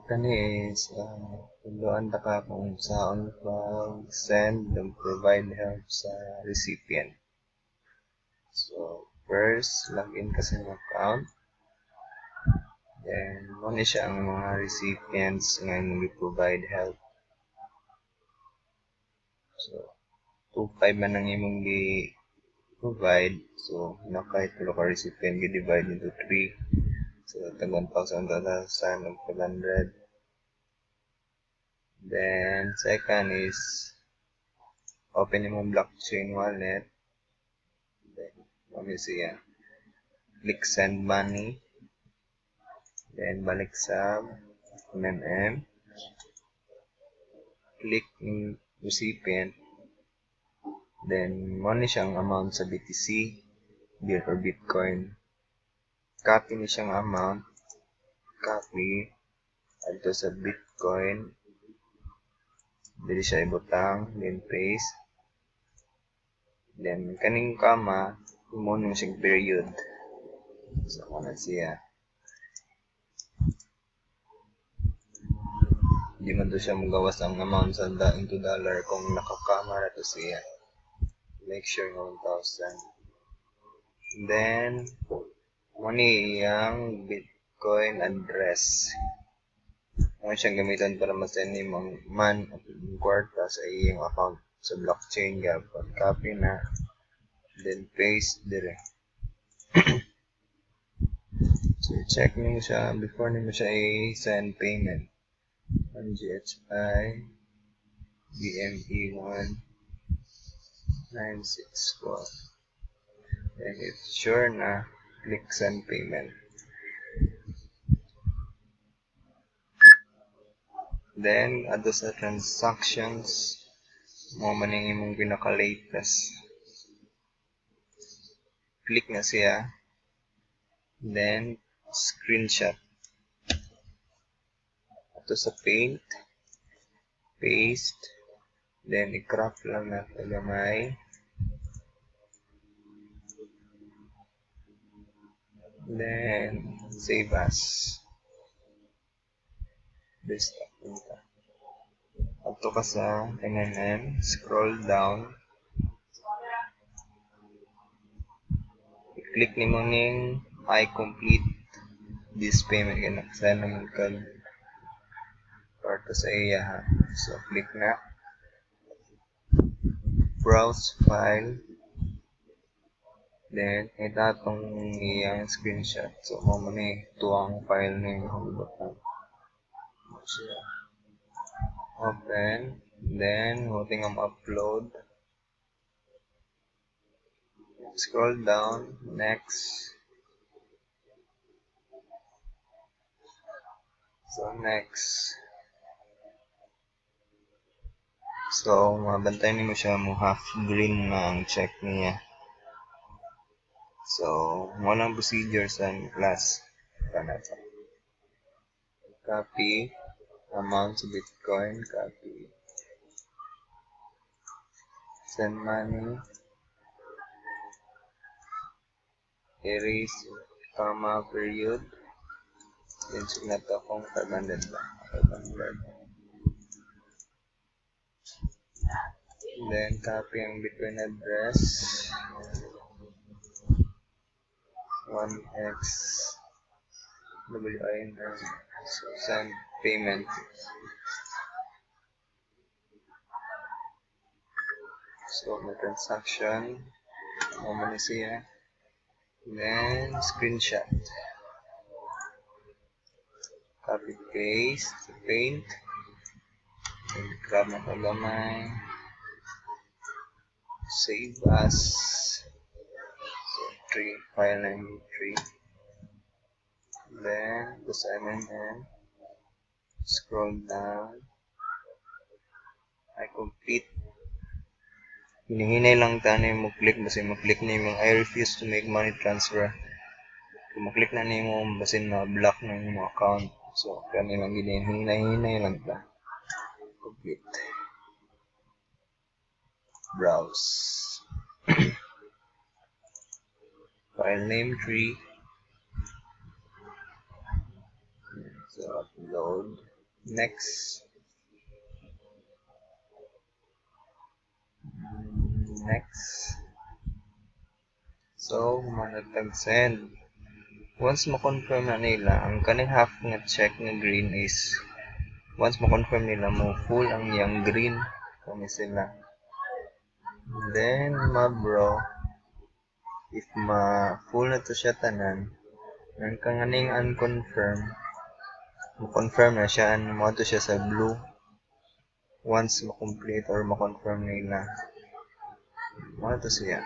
Kani is tunduan ta ka kung saan pag-send and provide help sa recipient. So, first, login ka sa iyong account. Then, muna siya ang mga recipients nga nag-provide help. So, 2.5 man ang imong provide. So, kahit tulo ka recipient, divide into 3. So, tag 1,500. Then, second is, open yung blockchain wallet. Then, kami siya. Click send money. Then, balik sa MMM. Click yung recipient. Then, money siyang amount sa BTC or Bitcoin. Copy ni siyang amount. Copy. Adto sa Bitcoin. Dili siya ibutang. Then, paste. Then, kaning kama, mo nyo siyang period. So, ano siya. Hindi man to siya magawas ang amount sa into dollar kung nakakama na to siya. Make sure nga 1,000. Then, money yung Bitcoin address. Ano siyang gamitan para ma-send ni man at kwarta sa iyong account sa blockchain. Pag copy na, then paste dire. So, check nyo siya before nyo siya i-send payment. On GHI BME1 964. And if sure na, click send payment. Then, ato sa transactions, mo man yung imong pinaka-latest. Click na siya. Then, screenshot. Ato sa paint, paste, then i-crop lang na tagamay. Then, save as. Desktop punta. Ato ka sa MMM, scroll down. I-click ni mo ning I complete this payment. Sana naman ka parto sa iya ha. So, click na. Browse file. Then, itatong iyang screenshot. So, mo ni tuwang file na yung hugot. Open. Then, hoting ang upload. Scroll down. Next. So, next. So, mabantayan mo siya mo half green na ang check niya. So, walang procedure sa class. Copy. Amount to Bitcoin. Copy. Send money. Erase. Comma. Period. Then, signat akong 500 ba? 500. Then, copy ang Bitcoin address. 1x WIN. So, send payment. So, may transaction. Mamali siya. Then, screenshot. Copy, paste. Paint. Then, grab na tagamay. Save as. So, 3. File na yung 3. Then, go sa MMM. Scroll down. I complete. Hinihinay lang tayo mo click. Basta mo click na yung I refuse to make money transfer. Kung mo-click na mo, basta ma-block na yung account. So, kanilang hinihinay lang ta. Complete. Browse. File name 3. So, upload. Next. So, manatag send. Once ma-confirm na nila, ang kaning half nga check nga green is once ma-confirm nila mo full ang yang green kami sila. Then, bro, if ma-full na to siya tanan, ang kanganing unconfirm, ma-confirm na siya, mo to siya sa blue. Once ma-complete or ma-confirm nila, mo to siya.